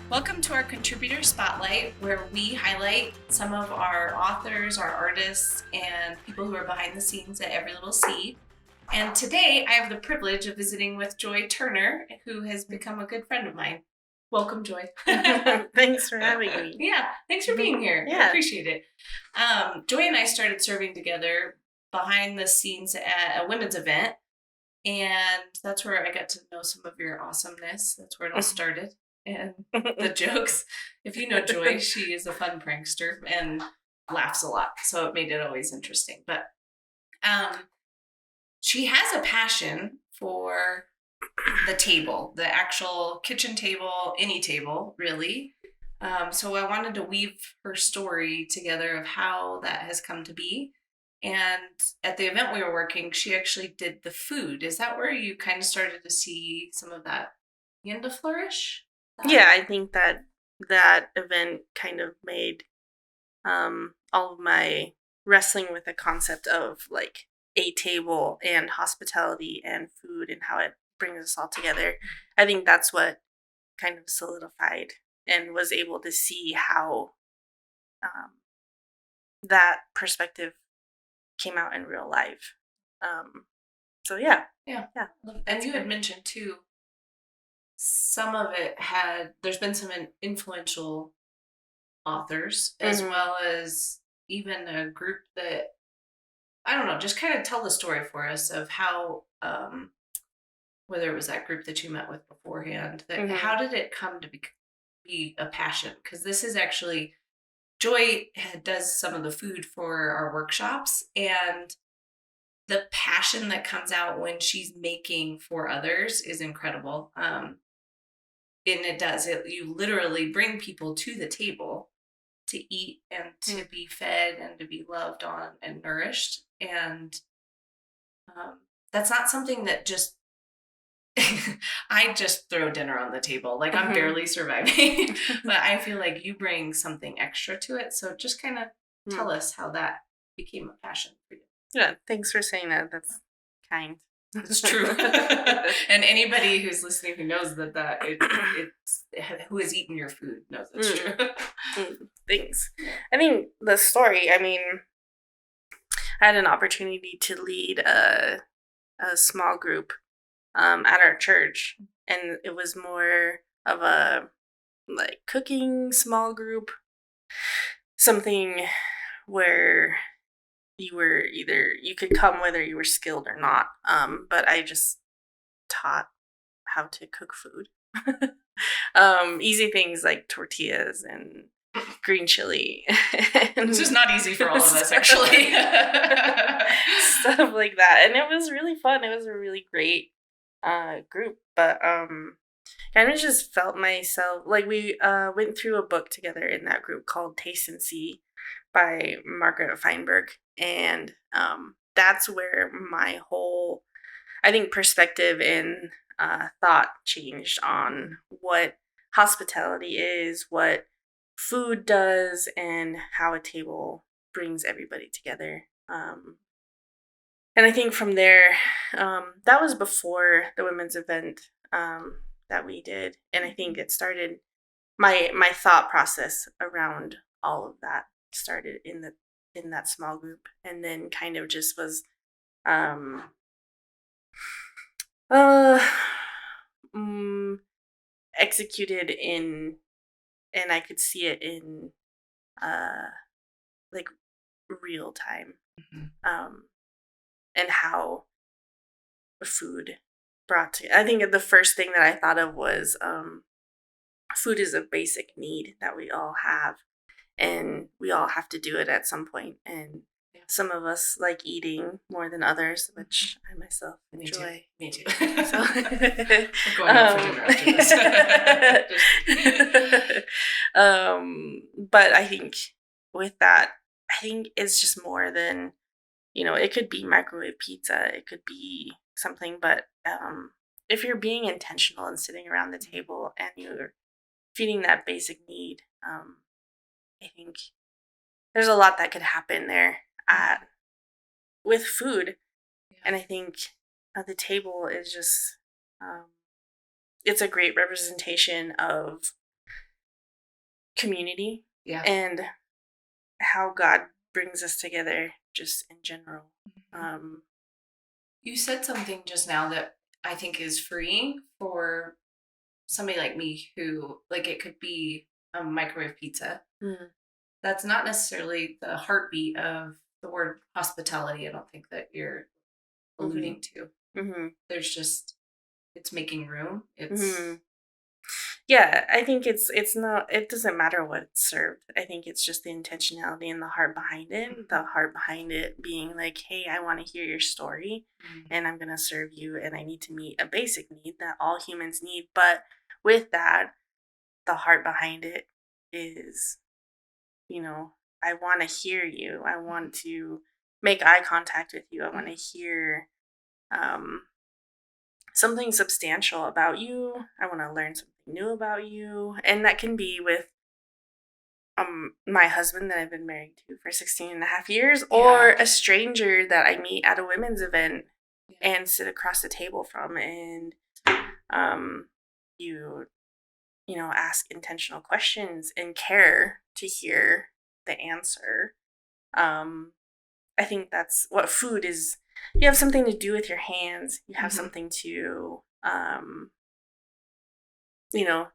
Welcome to our Contributor Spotlight, where we highlight some of our authors, our artists, and people who are behind the scenes at Every Little Seed. And today I have the privilege of visiting with Joy Turner, who has become a good friend of mine. Welcome, Joy. Thanks for having me. Yeah, thanks for being here. Yeah. I appreciate it. Joy and I started serving together behind the scenes at a women's event, and that's where I got to know some of your awesomeness. That's where it all started. And the jokes. If you know Joy, she is a fun prankster and laughs a lot. So it made it always interesting. But um, she has a passion for the table, the actual kitchen table, any table, really. So I wanted to weave her story together of how that has come to be. And at the event we were working, she actually did the food. Is that where you kind of started to see some of that begin to flourish? Yeah, I think that event kind of made all of my wrestling with the concept of like a table and hospitality and food and how it brings us all together. I think that's what kind of solidified and was able to see how that perspective came out in real life. So yeah. Yeah. Yeah. And you had mentioned too, some of it there's been some influential authors, as well as even a group that, I don't know, just kind of tell the story for us of how, whether it was that group that you met with beforehand, that how did it come to be a passion? Because this is actually, Joy does some of the food for our workshops, and the passion that comes out when she's making for others is incredible. And it does it. You literally bring people to the table to eat and to be fed and to be loved on and nourished. And that's not something that just I just throw dinner on the table. Like I'm barely surviving, but I feel like you bring something extra to it. So just kind of tell us how that became a passion for you. Yeah, thanks for saying that. That's kind. It's true. And anybody who's listening who knows it's who has eaten your food knows it's true. Thanks. I think the story, I mean, I had an opportunity to lead a small group at our church, and it was more of a like cooking small group, something where you could come whether you were skilled or not. But I just taught how to cook food. Easy things like tortillas and green chili. This is not easy for all of us, actually. Stuff like that. And it was really fun. It was a really great group. But kind of just felt myself like we went through a book together in that group called Taste and See by Margaret Feinberg. And that's where my whole, I think, perspective and thought changed on what hospitality is, what food does, and how a table brings everybody together. And I think from there, that was before the women's event that we did, and I think it started my thought process around all of that started in that small group, and then kind of just was um, uh, mm, executed in, and I could see it in uh, like real time, and how food brought to. I think the first thing that I thought of was food is a basic need that we all have, and we all have to do it at some point. And some of us like eating more than others, which I myself enjoy. Me too. So, we're going out for dinner after this. But I think with that, I think it's just more than, it could be microwave pizza, it could be something, but if you're being intentional and sitting around the table and you're feeding that basic need, I think there's a lot that could happen there with food. Yeah. And I think the table is just, it's a great representation of community Yeah. and how God brings us together just in general. Mhm. You said something just now that I think is freeing for somebody like me who, like, it could be a microwave pizza. Mm-hmm. That's not necessarily the heartbeat of the word hospitality. I don't think that you're alluding to. Mm-hmm. There's just, it's making room. Mm-hmm. It's, Yeah, I think it's not, it doesn't matter what's served. I think it's just the intentionality and the heart behind it. The heart behind it being like, hey, I want to hear your story and I'm going to serve you and I need to meet a basic need that all humans need. But with that, the heart behind it is, you know, I want to hear you. I want to make eye contact with you. I want to hear um, something substantial about you. I want to learn something new about you. And that can be with my husband that I've been married to for 16 and a half years, or yeah. a stranger that I meet at a women's event Yeah. and sit across the table from, and you ask intentional questions and care to hear the answer. I think that's what food is. You have something to do with your hands. You have something to you know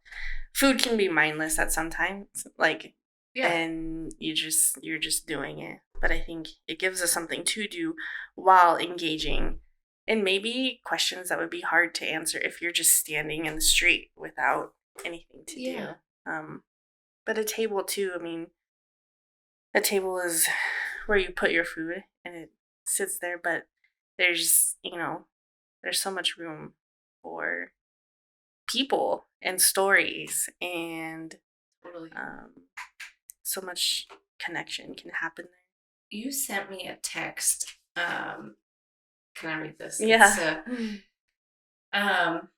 food can be mindless at sometimes, like, Yeah. and you're just doing it. But I think it gives us something to do while engaging in maybe questions that would be hard to answer if you're just standing in the street without anything to do. Yeah. But a table too, I mean, a table is where you put your food and it sits there, but there's there's so much room for people and stories, and Totally. um, so much connection can happen You sent me a text. Can I read this? there. It's Yeah. um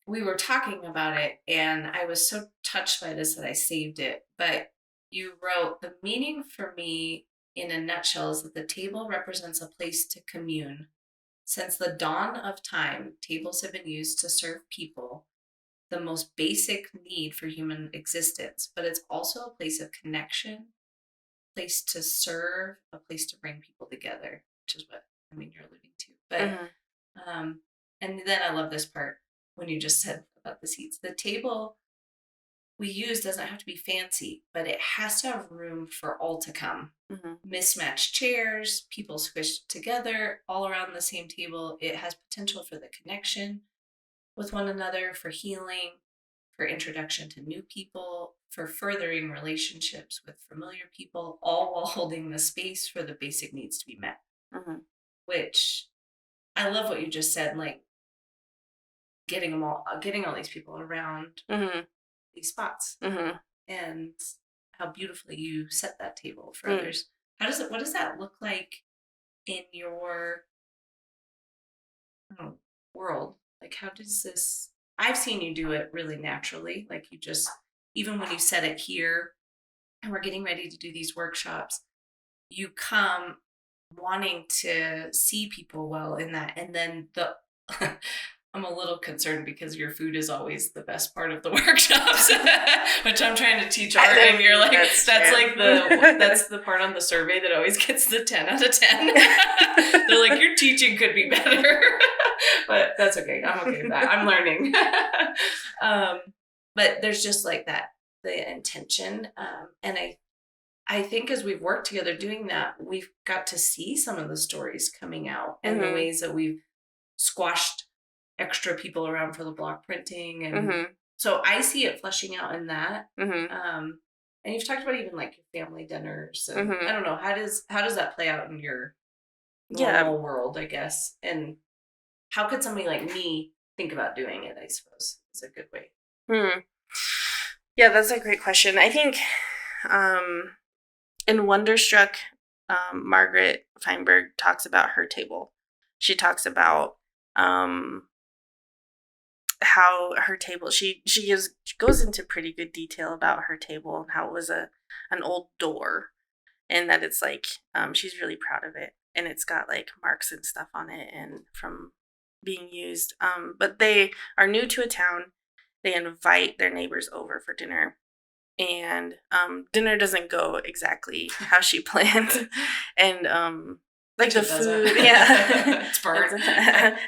we were talking about it and I was so touched by this that I saved it. But you wrote, the meaning for me in a nutshell is that the table represents a place to commune. Since the dawn of time, tables have been used to serve people, the most basic need for human existence, but it's also a place of connection, place to serve, a place to bring people together, which is what I mean you're alluding to. But Hmm. um, and then I love this part when you just said about the seats. The table we use doesn't have to be fancy, but it has to have room for all to come. Hmm. Mismatched chairs, people squished together all around the same table. It has potential for the connection with one another, for healing, for introduction to new people, for furthering relationships with familiar people, all while holding the space for the basic needs to be met. Hmm. Which I love what you just said, like getting all these people around Hmm. these spots, Hmm. and how beautifully you set that table for others. What does that look like in your world? Like, how does this, I've seen you do it really naturally. Like, you just, even when you said it here, and we're getting ready to do these workshops, you come wanting to see people well in that. And then the, I'm a little concerned because your food is always the best part of the workshops, which I'm trying to teach art. And you're like, that's like that's the part on the survey that always gets the 10 out of 10. They're like, your teaching could be better, but that's okay. I'm okay with that. I'm learning. um, but there's just like that, the intention. And I think as we've worked together doing that, we've got to see some of the stories coming out and the ways that we've squashed extra people around for the block printing. And so I see it fleshing out in that. And you've talked about even like your family dinners. And I don't know, how does that play out in your Yeah. normal world, I guess? And how could somebody like me think about doing it, I suppose, is a good way. Yeah, that's a great question. I think in Wonderstruck, Margaret Feinberg talks about her table. She talks about how her table, she goes into pretty good detail about her table and how it was an old door, and that it's like she's really proud of it, and it's got like marks and stuff on it and from being used. But they are new to a town. They invite their neighbors over for dinner, and dinner doesn't go exactly how she planned, and like the food, yeah, it's burnt.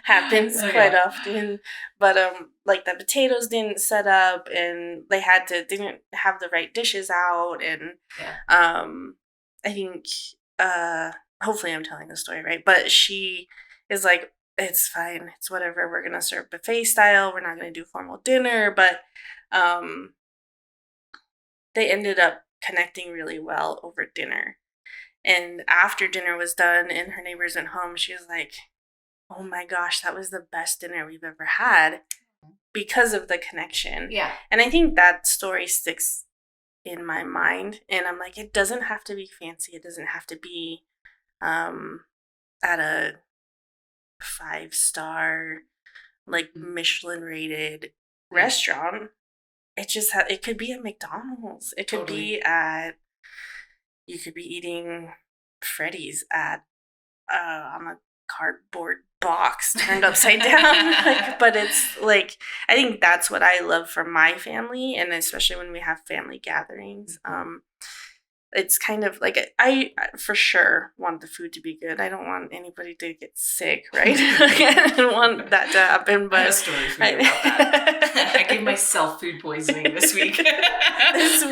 happens quite often. But like the potatoes didn't set up, and they didn't have the right dishes out, and I think hopefully I'm telling the story right, but she is like, it's fine, it's whatever, we're gonna serve buffet style, we're not gonna do formal dinner, but um they ended up connecting really well over dinner. And after dinner was done and her neighbors went home, she was like, oh my gosh, that was the best dinner we've ever had because of the connection. Yeah. And I think that story sticks in my mind. And I'm like, it doesn't have to be fancy. It doesn't have to be at a 5-star, like Michelin rated restaurant. It just it could be at McDonald's. It could be at, you could be eating Freddy's at on a cardboard box turned upside down. Like, but it's like, I think that's what I love for my family, and especially when we have family gatherings. It's kind of like I for sure want the food to be good. I don't want anybody to get sick, right? I don't want that to happen. But I have a story for you about that. I gave myself food poisoning this week. This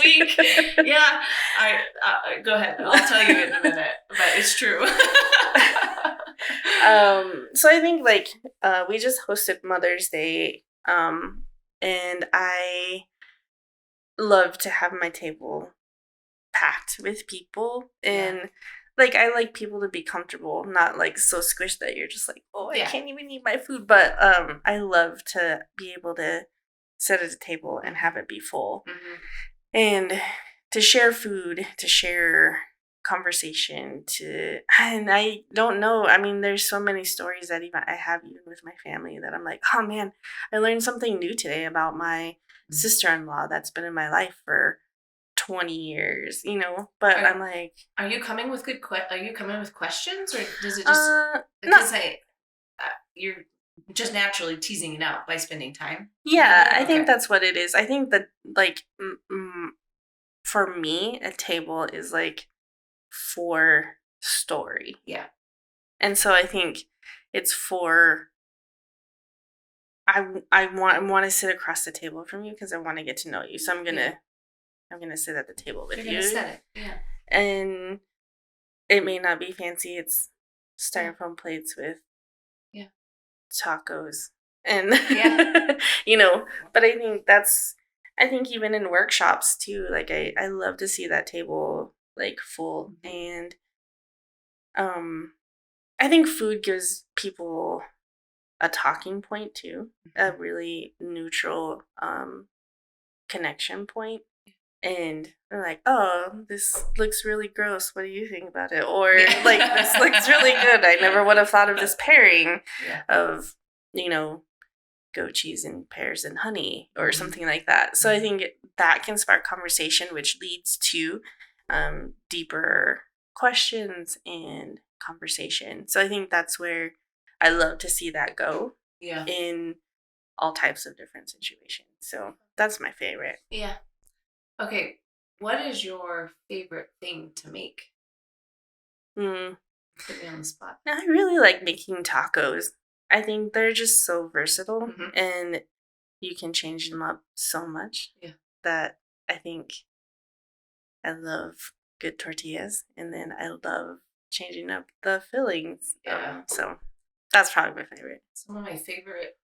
week, yeah. Go ahead. I'll tell you in a minute, but it's true. So I think like we just hosted Mother's Day, and I love to have my table packed with people, and like I like people to be comfortable, not like so squished that you're just like, oh, I can't even eat my food. But I love to be able to sit at a table and have it be full, and to share food, to share conversation, and I don't know, I mean, there's so many stories that even I have even with my family that I'm like, oh man, I learned something new today about my sister-in-law that's been in my life for 20 years, but I'm like, are you coming with questions, or does it just because you're just naturally teasing it out by spending time? I think that's what it is. I think that like for me, a table is like for story. Yeah. And so I think it's for I want to sit across the table from you because I want to get to know you. So I'm gonna sit at the table with you. Set it. Yeah. And it may not be fancy. It's styrofoam plates with tacos and but I think even in workshops too, like I love to see that table like full, and I think food gives people a talking point too, a really neutral connection point. And they're like, oh, this looks really gross. What do you think about it? Or like, this looks really good. I never would have thought of this pairing of, goat cheese and pears and honey or something like that. So I think that can spark conversation, which leads to deeper questions and conversation. So I think that's where I love to see that go in all types of different situations. So that's my favorite. Yeah. Okay, what is your favorite thing to make? Put me on the spot. I really like making tacos. I think they're just so versatile, and you can change them up so much that I think I love good tortillas, and then I love changing up the fillings. So that's probably my favorite. Some of my favorite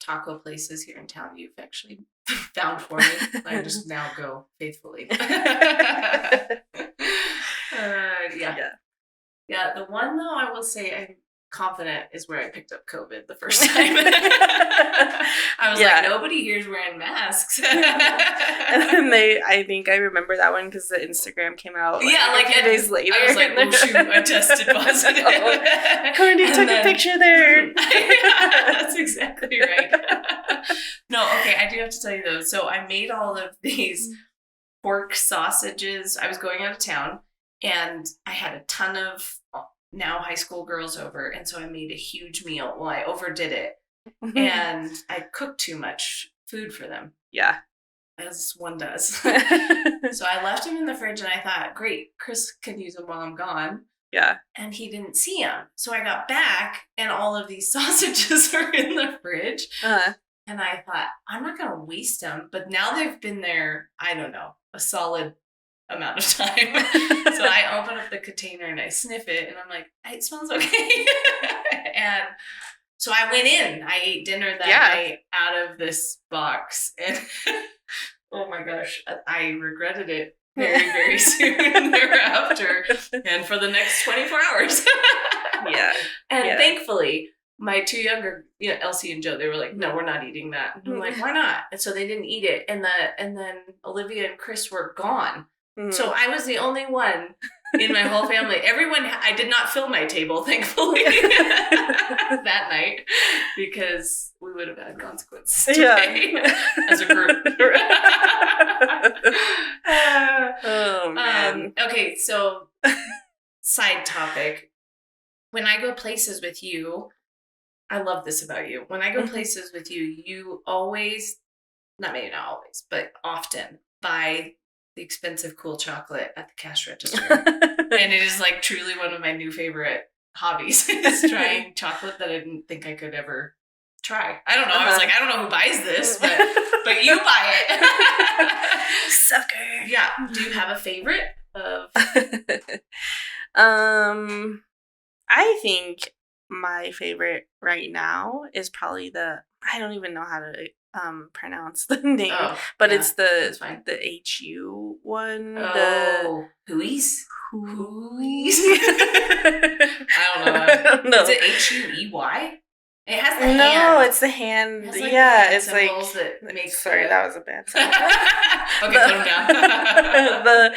taco places here in town you've actually found for me. I just now go faithfully. Yeah, the one though I will say I'm confident is where I picked up COVID the first time. I was like, nobody here's wearing masks. And then I think I remember that one because the Instagram came out like a few days later. I was like, oh shoot, I tested positive. Courtney took a picture there. That's exactly right. No, okay, I do have to tell you though. So I made all of these pork sausages. I was going out of town, and I had a ton of now high school girls over, and so I made a huge meal. Well, I overdid it, and I cooked too much food for them. Yeah. as one does. So I left him in the fridge and I thought, great, Chris can use them while I'm gone. Yeah. And he didn't see them. So I got back and all of these sausages are in the fridge. And I thought, I'm not going to waste them. But now they've been there, I don't know, a solid amount of time. So I open up the container and I sniff it and I'm like, it smells okay. And so I went in. I ate dinner that night out of this box. And oh my gosh, I regretted it very, very soon thereafter. And for the next 24 hours. Yeah. And thankfully, my two younger, Elsie and Joe, they were like, no, we're not eating that. And I'm like, why not? And so they didn't eat it. And then Olivia and Chris were gone. So I was the only one in my whole family. Everyone, I did not fill my table, thankfully, that night, because we would have had consequences today as a group. Oh, man. Okay, so side topic. When I go places with you, I love this about you. When I go places with you, you always, not always, but often buy the expensive cool chocolate at the cash register. And it is like truly one of my new favorite hobbies is trying chocolate that I didn't think I could ever try. I don't know. I was like, I don't know who buys this, but you buy it. Sucker. Yeah. Do you have a favorite of? I think my favorite right now is probably I don't even know how to pronounce the name, but it's the HU one. Oh, Huies? Huies? I don't know. Is it HUEY? It has the hand. No, it's the hand. It it's like that makes. Sorry, that was a bad sound. Okay, put them down.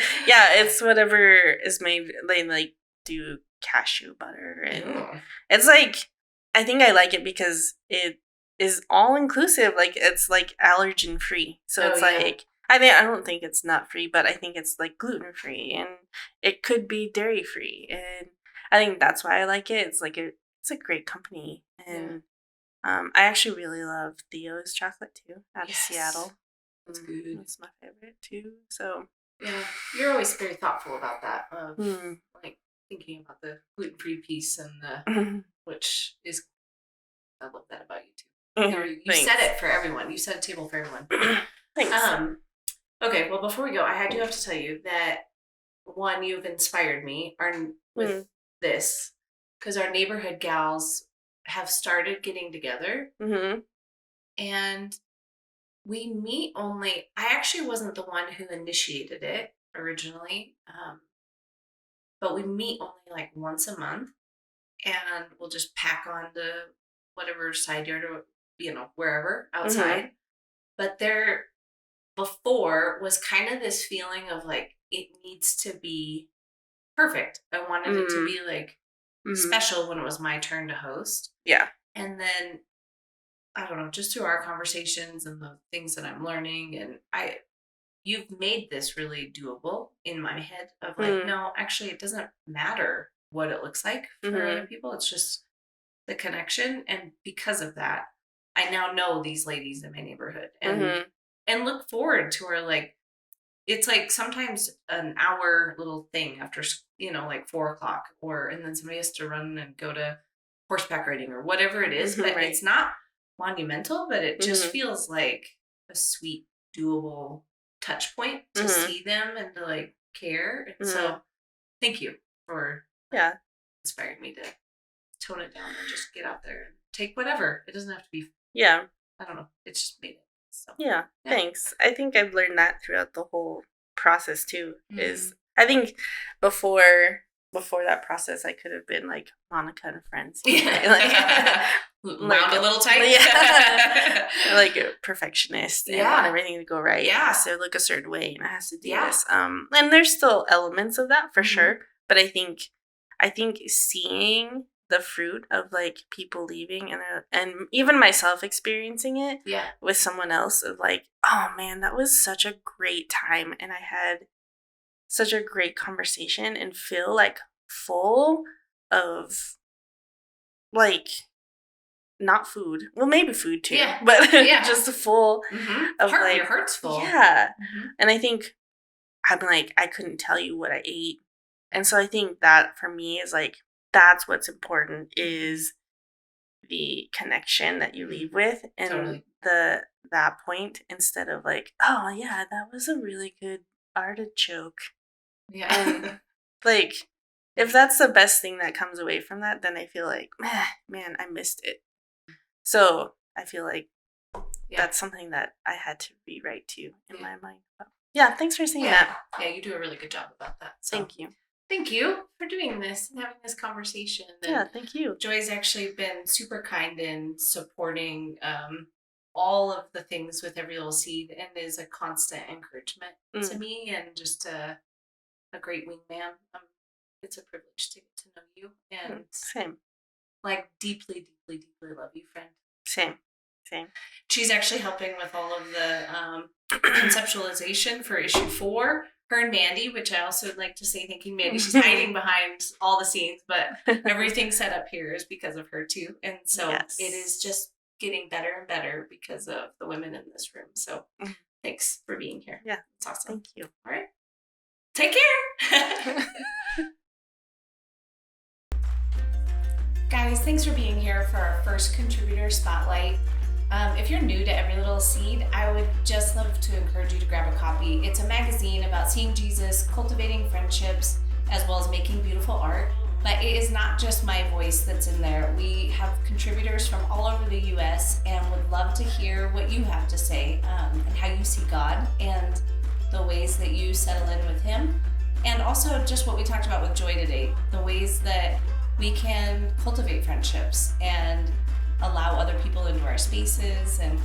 It's whatever is made. They like do cashew butter, and it's like, I think I like it because it is all inclusive. Like it's like allergen free, so it's like I don't think it's nut free, but I think it's like gluten free, and it could be dairy free, and I think that's why I like it. It's like it's a great company, and I actually really love Theo's chocolate too, out of Seattle. That's good. That's my favorite too. So yeah, you're always very thoughtful about that. Like thinking about the gluten-free piece and the which is, I love that about you too. You said it for everyone. You set a table for everyone. Thanks. Okay, well before we go, I do have to tell you that one, you've inspired me with this because our neighborhood gals have started getting together, and we meet only. I actually wasn't the one who initiated it originally. But we meet only like once a month, and we'll just pack on to whatever side yard or wherever outside. But there before was kind of this feeling of like it needs to be perfect. I wanted it to be like special when it was my turn to host. Yeah. And then I don't know, just through our conversations and the things that I'm learning, and you've made this really doable in my head of like, no, actually it doesn't matter what it looks like for other people. It's just the connection. And because of that, I now know these ladies in my neighborhood and look forward to her. Like, it's like sometimes an hour little thing after, like 4:00 and then somebody has to run and go to horseback riding or whatever it is, but it's not monumental, but it just feels like a sweet, doable touch point to see them and to like care. And so thank you for inspiring me to tone it down and just get out there and take whatever. It doesn't have to be I don't know. It's just made it. So thanks. I think I've learned that throughout the whole process too. Is I think before that process I could have been like Monica and Friends. Wound a little tight. Like a perfectionist and want everything to go right. It has to look a certain way and it has to do this. And there's still elements of that for sure. But I think seeing the fruit of like people leaving and even myself experiencing it with someone else of like, oh man, that was such a great time and I had such a great conversation and feel like full of like not food. Well, maybe food too. Yeah. But Yeah. just full of like your heart's full. Yeah. And I think I'm like, I couldn't tell you what I ate. And so I think that for me is like, that's what's important is the connection that you leave with and Totally. that point instead of like, oh yeah, that was a really good artichoke. Yeah. And like, if that's the best thing that comes away from that, then I feel like, man, I missed it. So I feel like that's something that I had to rewrite too in my mind. But yeah, thanks for saying that. Yeah, you do a really good job about that. So. Thank you. Thank you for doing this and having this conversation. And thank you. Joy's actually been super kind in supporting all of the things with Every Little Seed and is a constant encouragement to me and just a great wingman. It's a privilege to get to know you and same. Like deeply, deeply, deeply love you, friend. Same. She's actually helping with all of the conceptualization for issue 4. Her and Mandy, which I also would like to say thank you, Mandy. She's hiding behind all the scenes, but everything set up here is because of her too. And so it is just getting better and better because of the women in this room. So thanks for being here. Yeah. It's awesome. Thank you. All right. Take care. Guys, thanks for being here for our first contributor spotlight. If you're new to Every Little Seed, I would just love to encourage you to grab a copy. It's a magazine about seeing Jesus, cultivating friendships, as well as making beautiful art. But it is not just my voice that's in there. We have contributors from all over the U.S. and would love to hear what you have to say and how you see God and the ways that you settle in with Him. And also just what we talked about with Joy today, the ways that we can cultivate friendships and allow other people into our spaces, and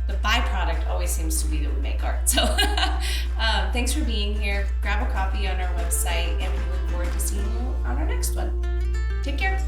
the byproduct always seems to be that we make art. So thanks for being here. Grab a copy on our website and we look forward to seeing you on our next one. Take care.